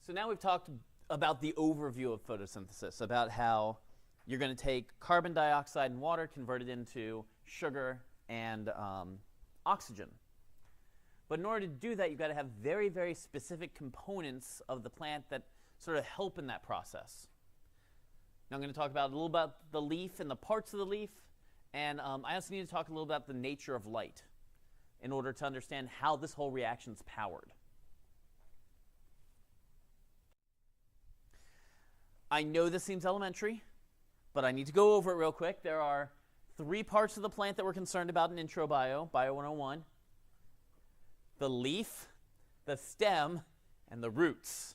So now we've talked about the overview of photosynthesis, about how you're going to take carbon dioxide and water, convert it into sugar and oxygen. But in order to do that, you've got to have very, very specific components of the plant that sort of help in that process. Now I'm going to talk about a little about the leaf and the parts of the leaf, and I also need to talk a little about the nature of light in order to understand how this whole reaction is powered. I know this seems elementary, but I need to go over it real quick. There are 3 parts of the plant that we're concerned about in Intro Bio 101. The leaf, the stem, and the roots.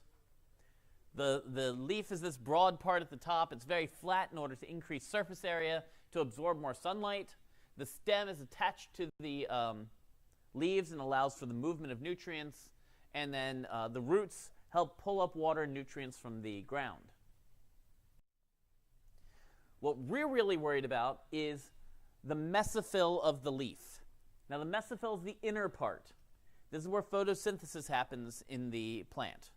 The leaf is this broad part at the top. It's very flat in order to increase surface area to absorb more sunlight. The stem is attached to the leaves and allows for the movement of nutrients. And then the roots help pull up water and nutrients from the ground. What we're really worried about is the mesophyll of the leaf. Now the mesophyll is the inner part. This is where photosynthesis happens in the plant.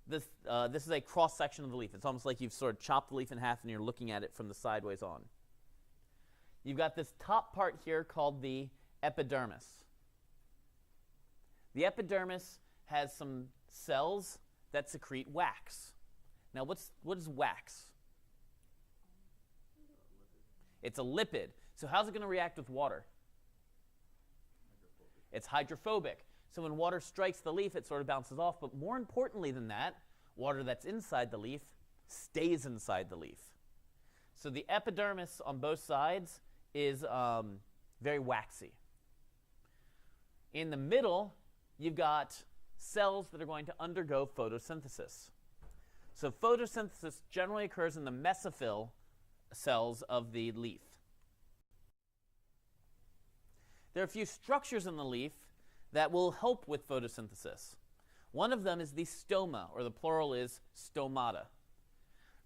This is a cross-section of the leaf. It's almost like you've sort of chopped the leaf in half and you're looking at it from the sideways on. You've got this top part here called the epidermis. The epidermis has some cells that secrete wax. Now what is wax? It's a lipid. So how's it going to react with water? It's hydrophobic. So when water strikes the leaf, it sort of bounces off. But more importantly than that, water that's inside the leaf stays inside the leaf. So the epidermis on both sides is very waxy. In the middle, you've got cells that are going to undergo photosynthesis. So photosynthesis generally occurs in the mesophyll cells of the leaf. There are a few structures in the leaf that will help with photosynthesis. One of them is the stoma, or the plural is stomata.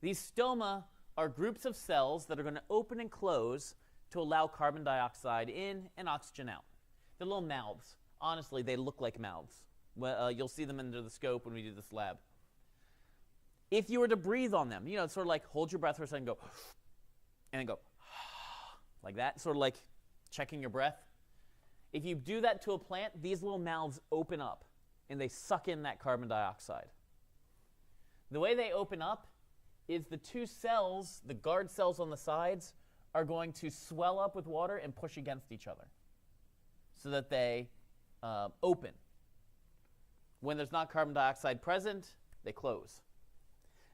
These stoma are groups of cells that are going to open and close to allow carbon dioxide in and oxygen out. They're little mouths. Honestly, they look like mouths. Well, you'll see them under the scope when we do this lab. If you were to breathe on them, it's sort of like hold your breath for a second, go, and then go like that, sort of like checking your breath. If you do that to a plant, these little mouths open up and they suck in that carbon dioxide. The way they open up is the 2 cells, the guard cells on the sides, are going to swell up with water and push against each other so that they open. When there's not carbon dioxide present, they close.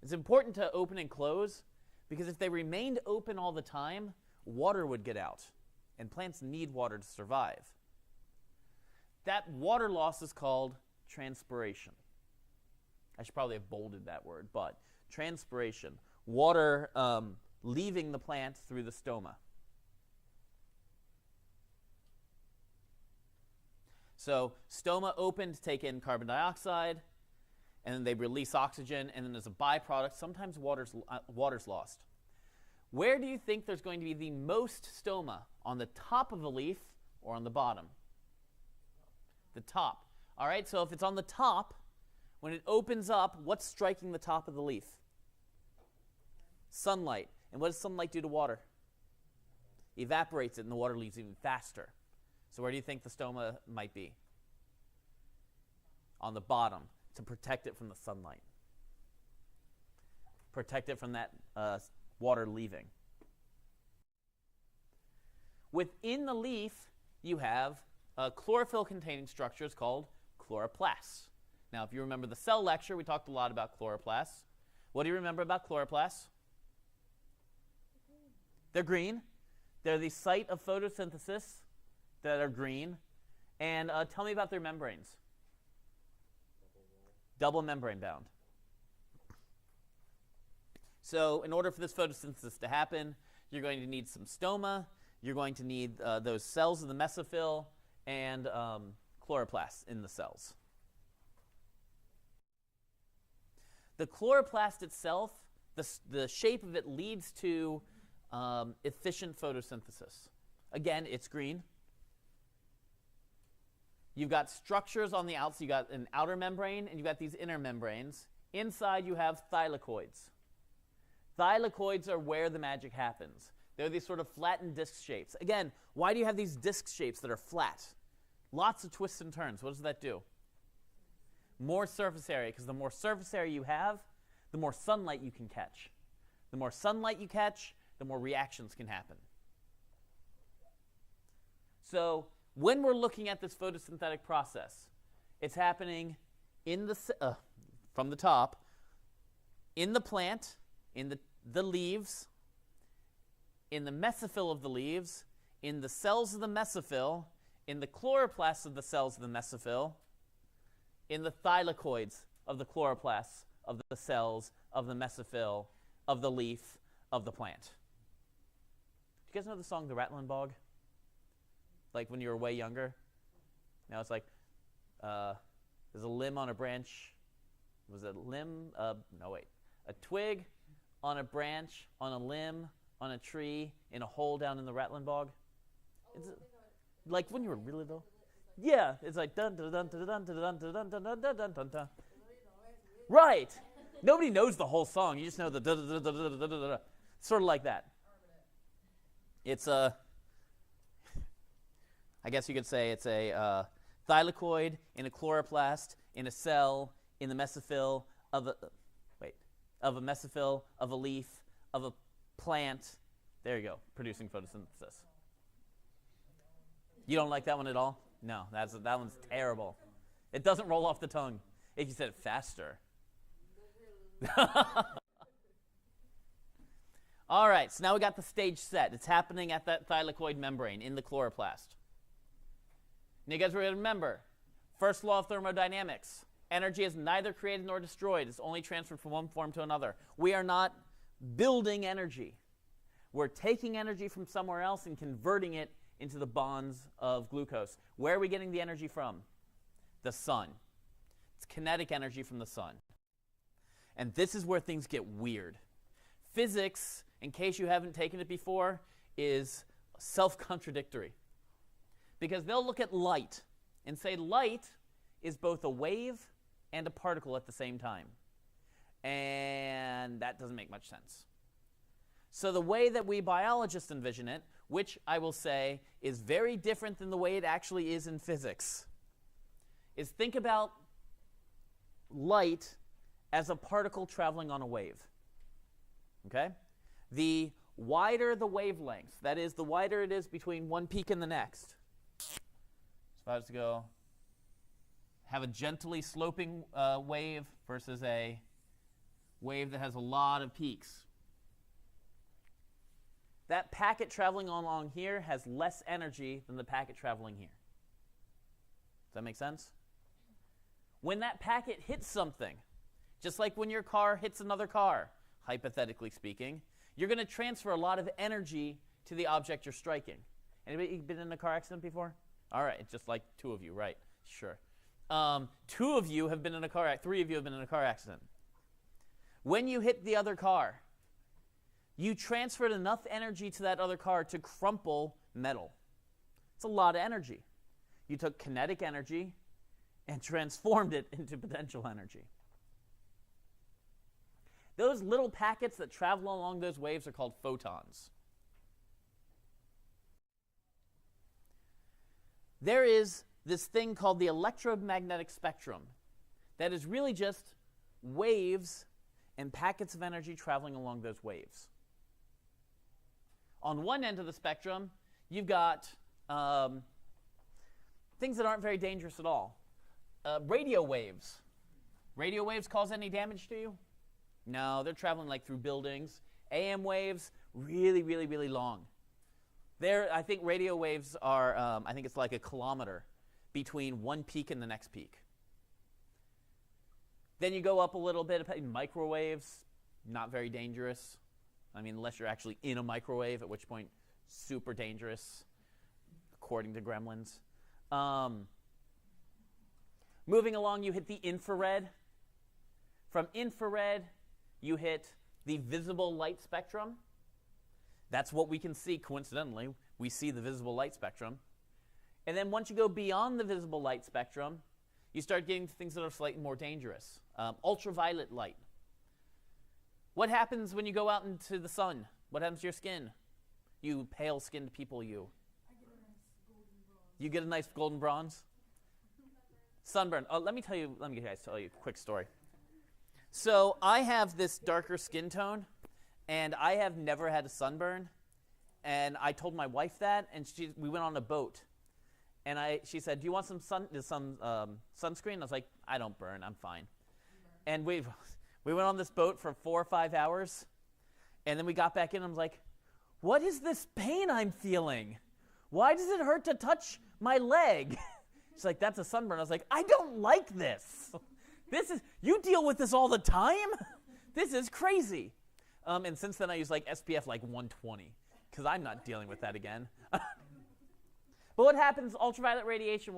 It's important to open and close because if they remained open all the time, water would get out, and plants need water to survive. That water loss is called transpiration. I should probably have bolded that word, but transpiration. Water leaving the plant through the stoma. So stoma open to take in carbon dioxide, and then they release oxygen, and then as a byproduct, sometimes water's lost. Where do you think there's going to be the most stoma? On the top of the leaf or on the bottom? The top. All right, so if it's on the top, when it opens up, what's striking the top of the leaf? Sunlight. And what does sunlight do to water? Evaporates it, and the water leaves even faster. So where do you think the stoma might be? On the bottom, to protect it from the sunlight. Protect it from that water leaving. Within the leaf, you have chlorophyll-containing structures called chloroplasts. Now, if you remember the cell lecture, we talked a lot about chloroplasts. What do you remember about chloroplasts? They're green. They're the site of photosynthesis that are green. And tell me about their membranes. Double membrane bound. So in order for this photosynthesis to happen, you're going to need some stoma. You're going to need those cells of the mesophyll and chloroplasts in the cells. The chloroplast itself, the shape of it leads to efficient photosynthesis. Again, it's green. You've got structures on the outside. You've got an outer membrane, and you've got these inner membranes. Inside, you have thylakoids. Thylakoids are where the magic happens. They're these sort of flattened disc shapes. Again, why do you have these disc shapes that are flat? Lots of twists and turns. What does that do? More surface area, because the more surface area you have, the more sunlight you can catch. The more sunlight you catch, the more reactions can happen. So when we're looking at this photosynthetic process, it's happening in the from the top, in the plant, in the leaves, in the mesophyll of the leaves, in the cells of the mesophyll, in the chloroplasts of the cells of the mesophyll, in the thylakoids of the chloroplasts of the cells of the mesophyll of the leaf of the plant. Do you guys know the song The Rattling Bog? Like when you were way younger? Now it's like, there's a limb on a branch. Was it a limb? No, wait. A twig on a branch, on a limb, on a tree, in a hole down in the Rattling Bog. It's like when you were really little. Yeah, it's like dun dun dun dun dun dun dun dun dun dun dun dun dun dun. Right. Nobody knows the whole song. You just know the da da da da da da da da. Sort of like that. It's a. I guess you could say it's a thylakoid in a chloroplast in a cell in the mesophyll of a of a mesophyll of a leaf of a plant. There you go, producing photosynthesis. You don't like that one at all? No, that one's terrible. It doesn't roll off the tongue. If you said it faster. All right, so now we got the stage set. It's happening at that thylakoid membrane in the chloroplast. Now you guys remember, first law of thermodynamics. Energy is neither created nor destroyed. It's only transferred from one form to another. We are not building energy. We're taking energy from somewhere else and converting it into the bonds of glucose. Where are we getting the energy from? The sun. It's kinetic energy from the sun. And this is where things get weird. Physics, in case you haven't taken it before, is self-contradictory. Because they'll look at light and say light is both a wave and a particle at the same time. And that doesn't make much sense. So the way that we biologists envision it, which I will say is very different than the way it actually is in physics, is think about light as a particle traveling on a wave. Okay? The wider the wavelength, that is, the wider it is between one peak and the next. So if I was to go have a gently sloping wave versus a wave that has a lot of peaks. That packet traveling along here has less energy than the packet traveling here. Does that make sense? When that packet hits something, just like when your car hits another car, hypothetically speaking, you're going to transfer a lot of energy to the object you're striking. Anybody been in a car accident before? All right, just like two of you, right? Sure. Two of you have been in a car accident. 3 of you have been in a car accident. When you hit the other car, you transferred enough energy to that other car to crumple metal. It's a lot of energy. You took kinetic energy and transformed it into potential energy. Those little packets that travel along those waves are called photons. There is this thing called the electromagnetic spectrum that is really just waves and packets of energy traveling along those waves. On one end of the spectrum, you've got things that aren't very dangerous at all. Radio waves. Radio waves cause any damage to you? No, they're traveling like through buildings. AM waves, really, really, really long. I think radio waves are, I think it's like a kilometer between one peak and the next peak. Then you go up a little bit, microwaves, not very dangerous. I mean, unless you're actually in a microwave, at which point, super dangerous, according to Gremlins. Moving along, you hit the infrared. From infrared, you hit the visible light spectrum. That's what we can see, coincidentally. We see the visible light spectrum. And then once you go beyond the visible light spectrum, you start getting to things that are slightly more dangerous. Ultraviolet light. What happens when you go out into the sun? What happens to your skin? You pale-skinned people, you. You get a nice golden bronze? Sunburn. Oh, let me guys tell you a quick story. So I have this darker skin tone, and I have never had a sunburn. And I told my wife that, and we went on a boat. And she said, "Do you want some sunscreen?" I was like, "I don't burn. I'm fine." And we went on this boat for 4 or 5 hours, and then we got back in. And I was like, "What is this pain I'm feeling? Why does it hurt to touch my leg?" She's like, "That's a sunburn." I was like, "I don't like this. You deal with this all the time? This is crazy." And since then, I use like SPF like 120 because I'm not dealing with that again. But what happens? Ultraviolet radiation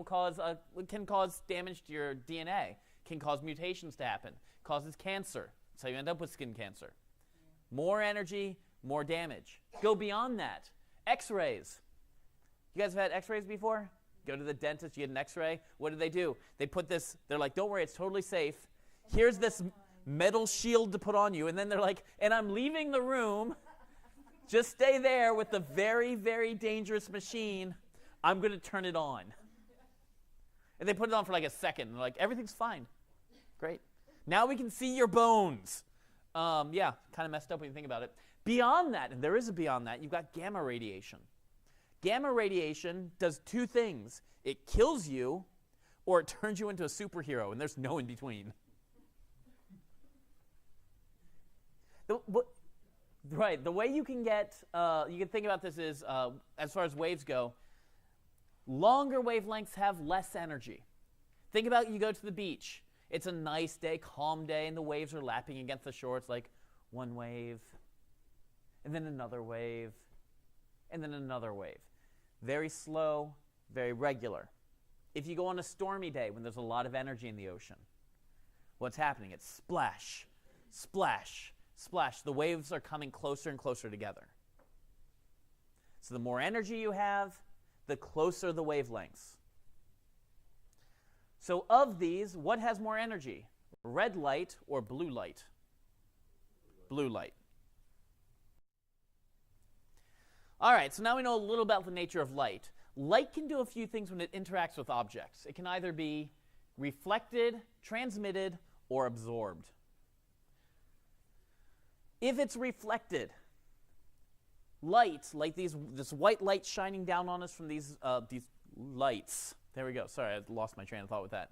can cause damage to your DNA, can cause mutations to happen, causes cancer. That's how you end up with skin cancer. More energy, more damage. Go beyond that. X-rays. You guys have had X-rays before? Go to the dentist, you get an X-ray. What do? They put this, they're like, "Don't worry, it's totally safe. Here's this metal shield to put on you." And then they're like, "And I'm leaving the room. Just stay there with the very, very dangerous machine. I'm going to turn it on." And they put it on for like a second. And they're like, "Everything's fine. Great. Now we can see your bones." Yeah, kind of messed up when you think about it. Beyond that, and there is a beyond that, you've got gamma radiation. Gamma radiation does two things. It kills you, or it turns you into a superhero, and there's no in between. Right, the way you can think about this is, as far as waves go, longer wavelengths have less energy. Think about you go to the beach. It's a nice day, calm day, and the waves are lapping against the shore. It's like one wave, and then another wave, and then another wave. Very slow, very regular. If you go on a stormy day when there's a lot of energy in the ocean, what's happening? It's splash, splash, splash. The waves are coming closer and closer together. So the more energy you have, the closer the wavelengths. So of these, what has more energy? Red light or blue light? Blue light. All right, so now we know a little about the nature of light. Light can do a few things when it interacts with objects. It can either be reflected, transmitted, or absorbed. If it's reflected, light, like this white light shining down on us from these lights. There we go. Sorry, I lost my train of thought with that.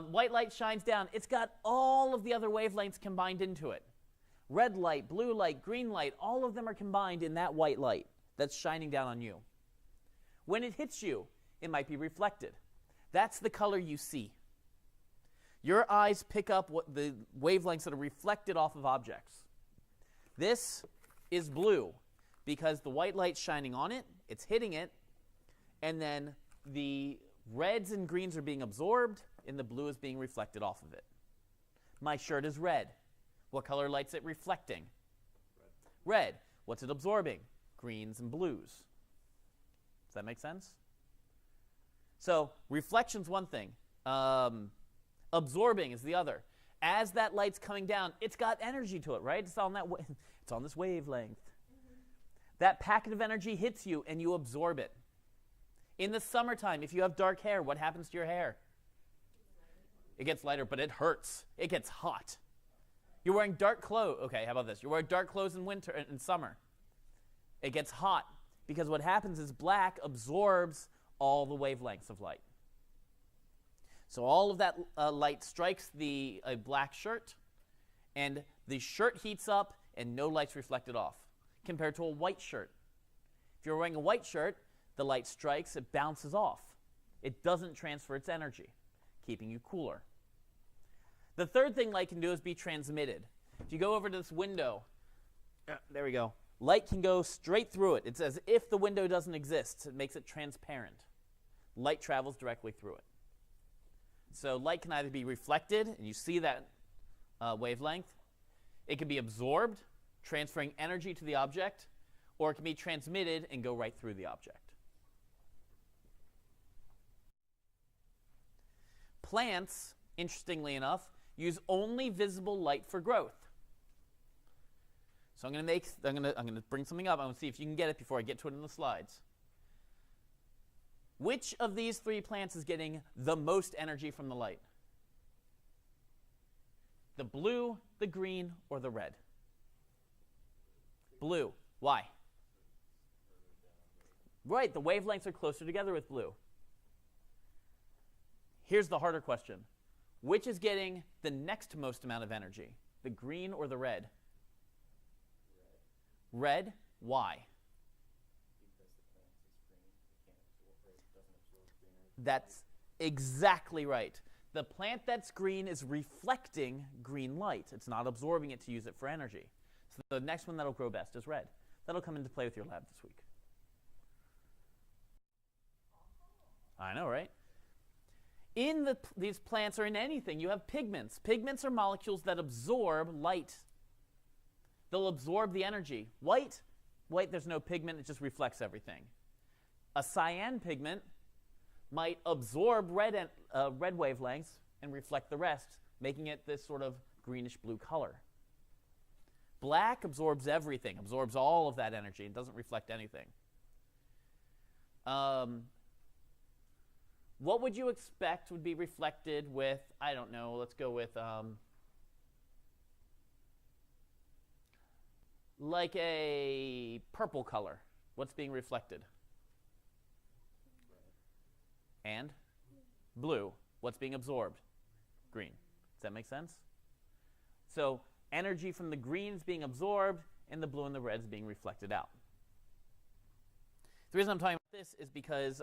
White light shines down. It's got all of the other wavelengths combined into it. Red light, blue light, green light, all of them are combined in that white light that's shining down on you. When it hits you, it might be reflected. That's the color you see. Your eyes pick up what the wavelengths that are reflected off of objects. This is blue because the white light's shining on it, it's hitting it, and then the reds and greens are being absorbed, and the blue is being reflected off of it. My shirt is red. What color light's it reflecting? Red. What's it absorbing? Greens and blues. Does that make sense? So reflection's one thing. Absorbing is the other. As that light's coming down, it's got energy to it, right? It's on this wavelength. That packet of energy hits you, and you absorb it. In the summertime, if you have dark hair, what happens to your hair? It gets lighter, but it hurts. It gets hot. You're wearing dark clothes. Okay, how about this? You're wearing dark clothes in summer. It gets hot because what happens is black absorbs all the wavelengths of light. So all of that light strikes the black shirt, and the shirt heats up, and no light's reflected off, compared to a white shirt. If you're wearing a white shirt, the light strikes, it bounces off. It doesn't transfer its energy, keeping you cooler. The third thing light can do is be transmitted. If you go over to this window, there we go. Light can go straight through it. It's as if the window doesn't exist. It makes it transparent. Light travels directly through it. So light can either be reflected, and you see that wavelength. It can be absorbed, transferring energy to the object, or it can be transmitted and go right through the object. Plants, interestingly enough, use only visible light for growth. So I'm going to bring something up. I'm going to see if you can get it before I get to it in the slides. Which of these three plants is getting the most energy from the light? The blue, the green, or the red? Blue. Why? Right, the wavelengths are closer together with blue. Here's the harder question. Which is getting the next most amount of energy? The green or the red? Red. Why? That's exactly right. The plant that's green is reflecting green light. It's not absorbing it to use it for energy. So the next one that'll grow best is red. That'll come into play with your lab this week. I know, right? In these plants or in anything, you have pigments. Pigments are molecules that absorb light. They'll absorb the energy. White, there's no pigment. It just reflects everything. A cyan pigment might absorb red wavelengths and reflect the rest, making it this sort of greenish-blue color. Black absorbs everything, absorbs all of that energy, and doesn't reflect anything. What would you expect would be reflected with, I don't know, let's go with like a purple color. What's being reflected? And blue. What's being absorbed? Green. Does that make sense? So energy from the green is being absorbed, and the blue and the red is being reflected out. The reason I'm talking about this is because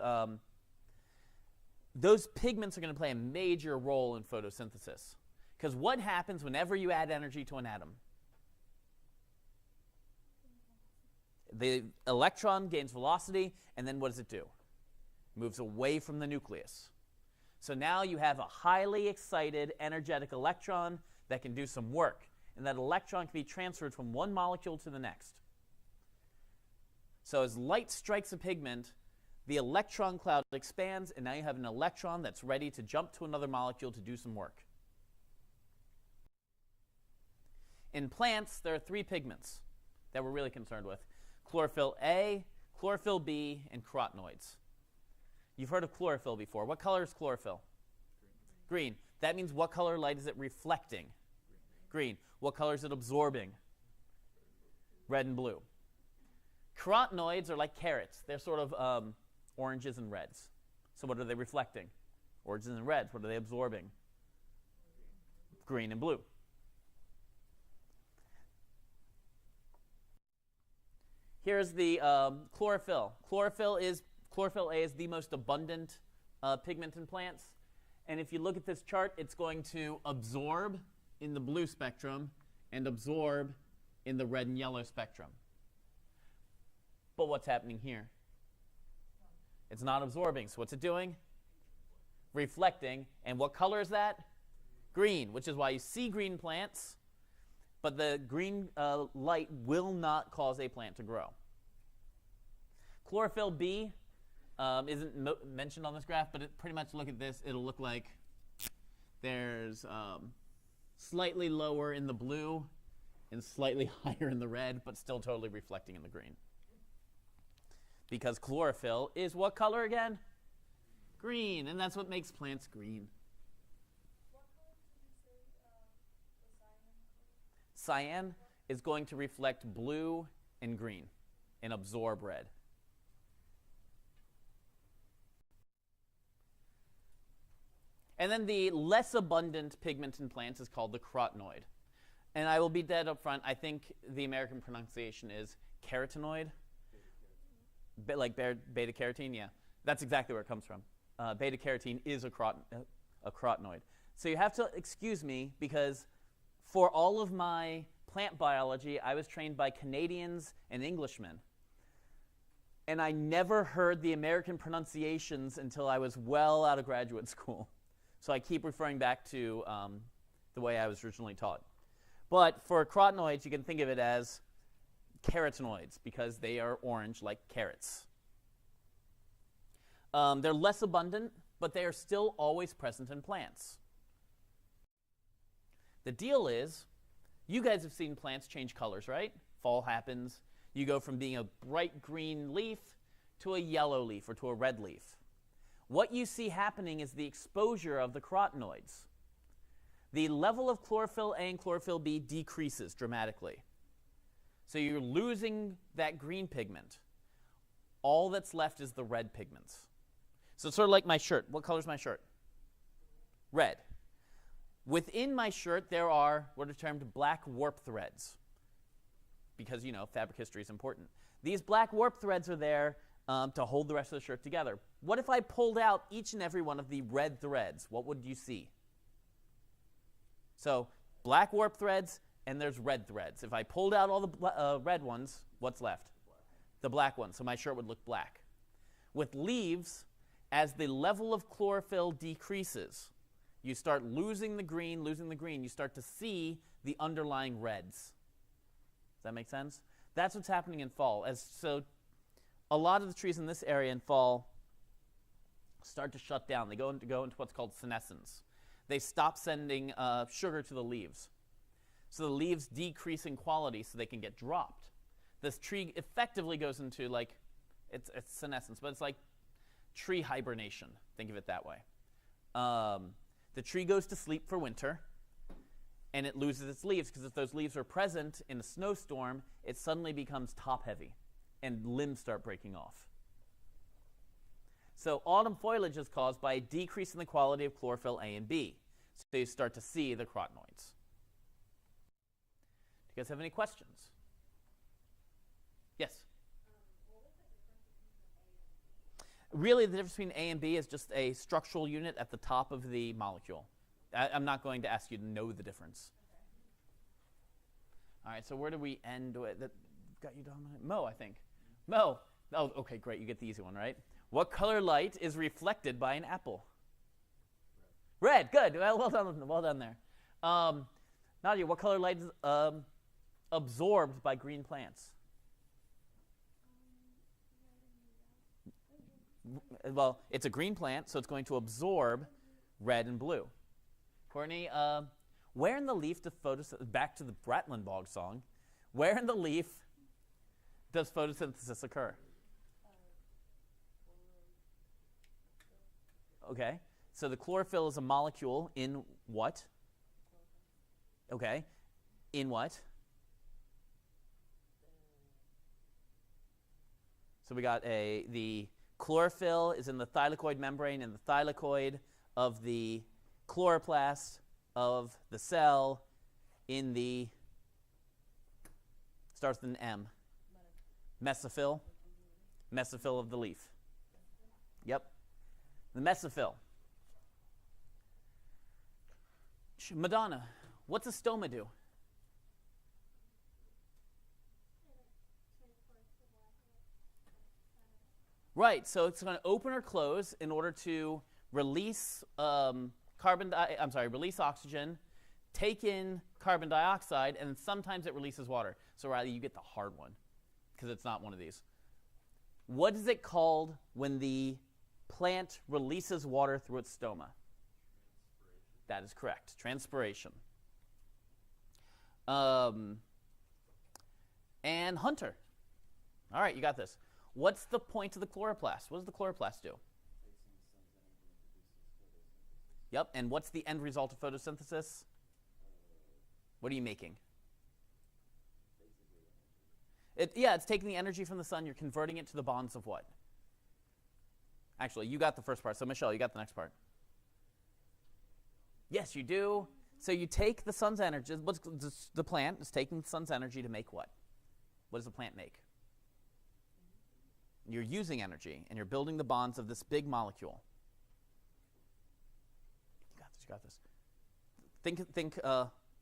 those pigments are going to play a major role in photosynthesis. Because what happens whenever you add energy to an atom? The electron gains velocity, and then what does it do? It moves away from the nucleus. So now you have a highly excited, energetic electron that can do some work. And that electron can be transferred from one molecule to the next. So as light strikes a pigment, the electron cloud expands, and now you have an electron that's ready to jump to another molecule to do some work. In plants, there are three pigments that we're really concerned with: chlorophyll A, chlorophyll B, and carotenoids. You've heard of chlorophyll before. What color is chlorophyll? Green. That means what color light is it reflecting? Green. What color is it absorbing? Red and blue. Carotenoids are like carrots. They're sort of oranges and reds. So what are they reflecting? Oranges and reds. What are they absorbing? Green and blue. Here's the chlorophyll. Chlorophyll A is the most abundant pigment in plants. And if you look at this chart, it's going to absorb in the blue spectrum and absorb in the red and yellow spectrum. But what's happening here? It's not absorbing. So what's it doing? Reflecting. And what color is that? Green, which is why you see green plants, but the green light will not cause a plant to grow. Chlorophyll B isn't mentioned on this graph, but pretty much look at this. It'll look like there's slightly lower in the blue and slightly higher in the red, but still totally reflecting in the green. Because chlorophyll is what color again? Green, and that's what makes plants green. What color did you say the cyan color? Cyan is going to reflect blue and green and absorb red. And then the less abundant pigment in plants is called the carotenoid. And I will be dead up front. I think the American pronunciation is carotenoid. Like beta carotene, yeah. That's exactly where it comes from. Beta carotene is a carotenoid. So you have to excuse me because for all of my plant biology, I was trained by Canadians and Englishmen. And I never heard the American pronunciations until I was well out of graduate school. So I keep referring back to the way I was originally taught. But for carotenoids, you can think of it as carotenoids because they are orange like carrots. They're less abundant but they are still always present in plants. The deal is, you guys have seen plants change colors, right? Fall happens. You go from being a bright green leaf to a yellow leaf or to a red leaf. What you see happening is the exposure of the carotenoids. The level of chlorophyll A and chlorophyll B decreases dramatically. So you're losing that green pigment. All that's left is the red pigments. So it's sort of like my shirt. What color is my shirt? Red. Within my shirt, there are what are termed black warp threads. Because, you know, fabric history is important. These black warp threads are there to hold the rest of the shirt together. What if I pulled out each and every one of the red threads? What would you see? So black warp threads, and there's red threads. If I pulled out all the red ones, what's left? The black ones. So my shirt would look black. With leaves, as the level of chlorophyll decreases, you start losing the green, you start to see the underlying reds. Does that make sense? That's what's happening in fall. So a lot of the trees in this area in fall start to shut down. They go into what's called senescence. They stop sending sugar to the leaves. So the leaves decrease in quality so they can get dropped. This tree effectively goes into it's senescence, but it's like tree hibernation. Think of it that way. The tree goes to sleep for winter, and it loses its leaves, because if those leaves are present in a snowstorm, it suddenly becomes top-heavy, and limbs start breaking off. So autumn foliage is caused by a decrease in the quality of chlorophyll A and B. So you start to see the carotenoids. Do you guys have any questions? Yes? Really, the difference between A and B is just a structural unit at the top of the molecule. I'm not going to ask you to know the difference. All right, so where do we end with? That got you dominant? Mo, I think. Mo. Oh, okay, great. You get the easy one, right? What color light is reflected by an apple? Red. Good. Well done. Well done there. Nadia, what color light is absorbed by green plants? Well, it's a green plant, so it's going to absorb red and blue. Courtney, where in the leaf does back to the Bratland-Bog song, where in the leaf does photosynthesis occur? Okay, so the chlorophyll is a molecule in what? Okay, in what? So we got the chlorophyll is in the thylakoid membrane, and the thylakoid of the chloroplast of the cell in the, starts with an M. Mesophyll. Mesophyll of the leaf. Yep. The mesophyll. Madonna, what's a stoma do? Right, so it's going to open or close in order to release release oxygen, take in carbon dioxide, and sometimes it releases water. So rather you get the hard one, because it's not one of these. What is it called when the plant releases water through its stoma? That is correct. Transpiration. And Hunter. All right, you got this. What's the point of the chloroplast? What does the chloroplast do? Yep, and what's the end result of photosynthesis? What are you making? It's taking the energy from the sun. You're converting it to the bonds of what? Actually, you got the first part. So, Michelle, you got the next part. Yes, you do. So you take the sun's energy. The plant is taking the sun's energy to make what? What does the plant make? You're using energy, and you're building the bonds of this big molecule. You got this. Think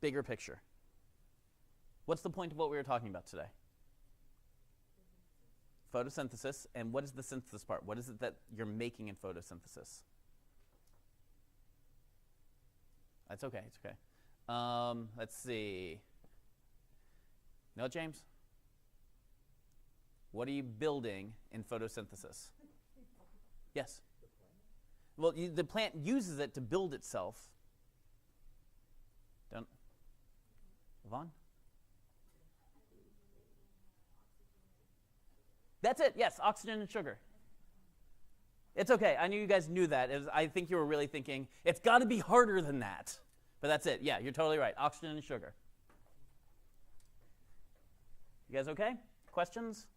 bigger picture. What's the point of what we were talking about today? Photosynthesis. And what is the synthesis part? What is it that you're making in photosynthesis? That's okay. It's okay. Let's see. No, James? What are you building in photosynthesis? Yes? Well, the plant uses it to build itself. Don't. Yvonne? That's it, yes, oxygen and sugar. It's okay, I knew you guys knew that. I think you were really thinking, it's got to be harder than that. But that's it, yeah, you're totally right, oxygen and sugar. You guys okay? Questions?